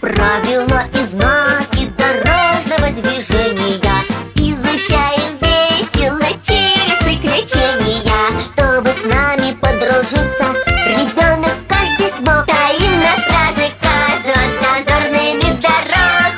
правила и знаки дорожного движения изучаем весело через приключения. Чтобы с нами подружиться, ребенок каждый смог. Стоим на страже каждого дозорными дорог.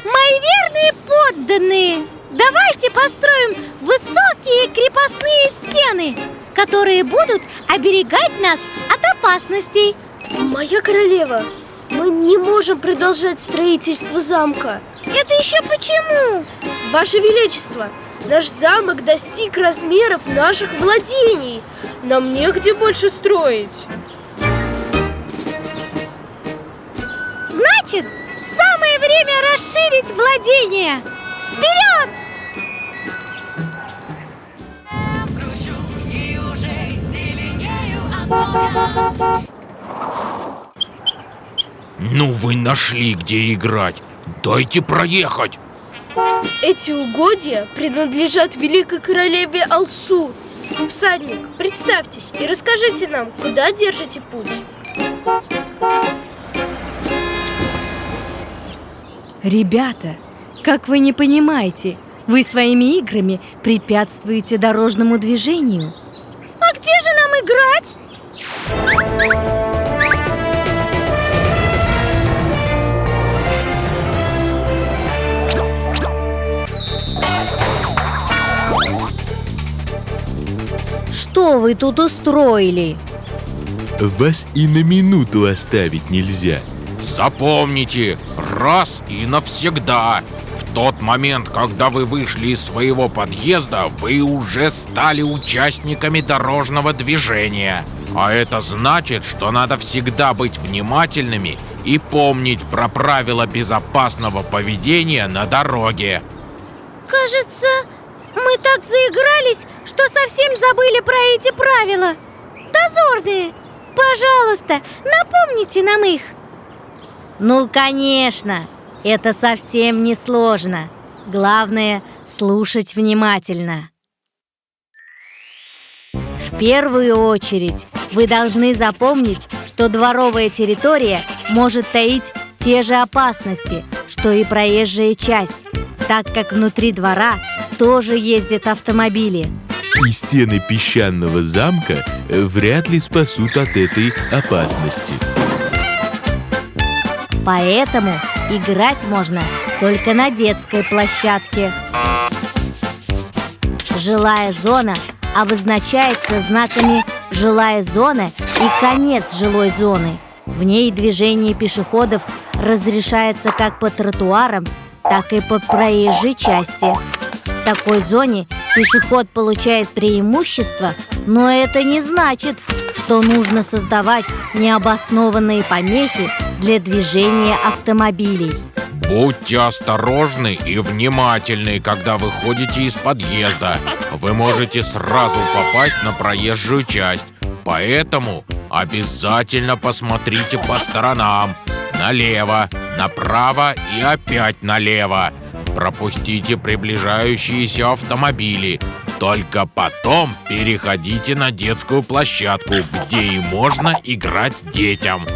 Мои верные подданные, давайте построим высокие крепостные стены, которые будут оберегать нас от опасностей. Моя королева, мы не можем продолжать строительство замка. Это еще почему? Ваше Величество, наш замок достиг размеров наших владений. Нам негде больше строить. Значит, самое время расширить владения. Вперед! Ну вы нашли, где играть. Дайте проехать. Эти угодья принадлежат великой королеве Алсу. Всадник, представьтесь и расскажите нам, куда держите путь. Ребята, как вы не понимаете, вы своими играми препятствуете дорожному движению. А где же нам играть? Что вы тут устроили? Вас и на минуту оставить нельзя. Запомните, раз и навсегда. В тот момент, когда вы вышли из своего подъезда, вы уже стали участниками дорожного движения. А это значит, что надо всегда быть внимательными и помнить про правила безопасного поведения на дороге. Кажется, мы так заигрались, что совсем забыли про эти правила. Дозорные, пожалуйста, напомните нам их. Ну, конечно, это совсем не сложно. Главное – слушать внимательно. В первую очередь вы должны запомнить, что дворовая территория может таить те же опасности, что и проезжая часть, так как внутри двора тоже ездят автомобили. И стены песчаного замка вряд ли спасут от этой опасности. Поэтому играть можно только на детской площадке. Жилая зона обозначается знаками «жилая зона» и «конец жилой зоны». В ней движение пешеходов разрешается как по тротуарам, так и по проезжей части. В такой зоне пешеход получает преимущество, но это не значит, что нужно создавать необоснованные помехи для движения автомобилей. Будьте осторожны и внимательны, когда выходите из подъезда. Вы можете сразу попасть на проезжую часть. Поэтому обязательно посмотрите по сторонам. Налево, направо и опять налево. Пропустите приближающиеся автомобили. Только потом переходите на детскую площадку, где и можно играть детям.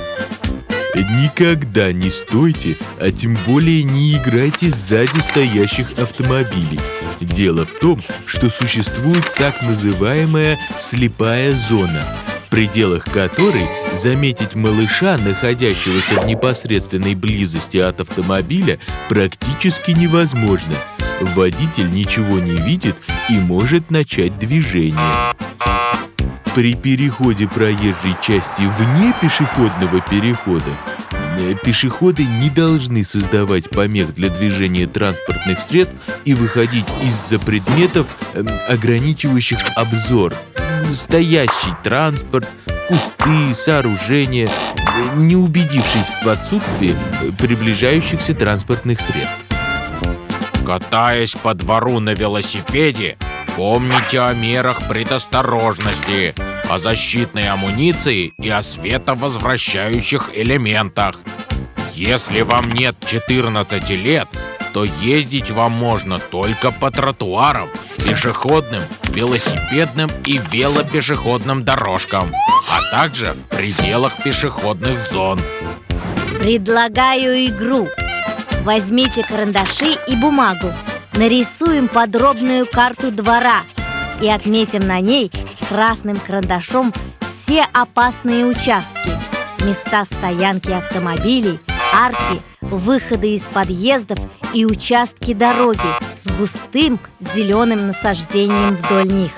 Никогда не стойте, а тем более не играйте сзади стоящих автомобилей. Дело в том, что существует так называемая слепая зона, в пределах которой заметить малыша, находящегося в непосредственной близости от автомобиля, практически невозможно. Водитель ничего не видит и может начать движение. При переходе проезжей части вне пешеходного перехода пешеходы не должны создавать помех для движения транспортных средств и выходить из-за предметов, ограничивающих обзор. Стоящий транспорт, кусты, сооружения, не убедившись в отсутствии приближающихся транспортных средств. Катаясь по двору на велосипеде, помните о мерах предосторожности, о защитной амуниции и о световозвращающих элементах. Если вам нет 14 лет, что ездить вам можно только по тротуарам, пешеходным, велосипедным и велопешеходным дорожкам, а также в пределах пешеходных зон. Предлагаю игру. Возьмите карандаши и бумагу. Нарисуем подробную карту двора и отметим на ней красным карандашом все опасные участки: места стоянки автомобилей, арки, выходы из подъездов и участки дороги с густым зеленым насаждением вдоль них.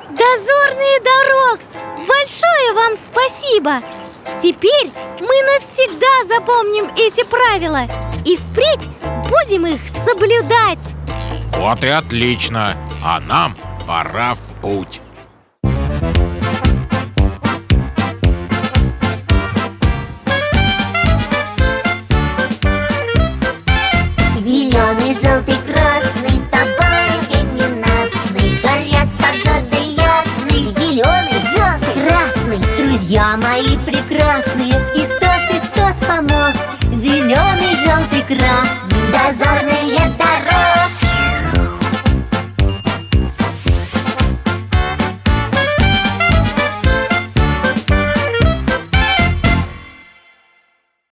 Дозорные дорог, большое вам спасибо! Теперь мы навсегда запомним эти правила и впредь будем их соблюдать. Вот и отлично, а нам пора в путь. Зеленый, желтый, красный, с тобой день ненастный, горят погоды ясный. Зеленый, желтый, красный, друзья мои прекрасные, и тот помог. Зеленый, желтый, красный, дозорные дороги.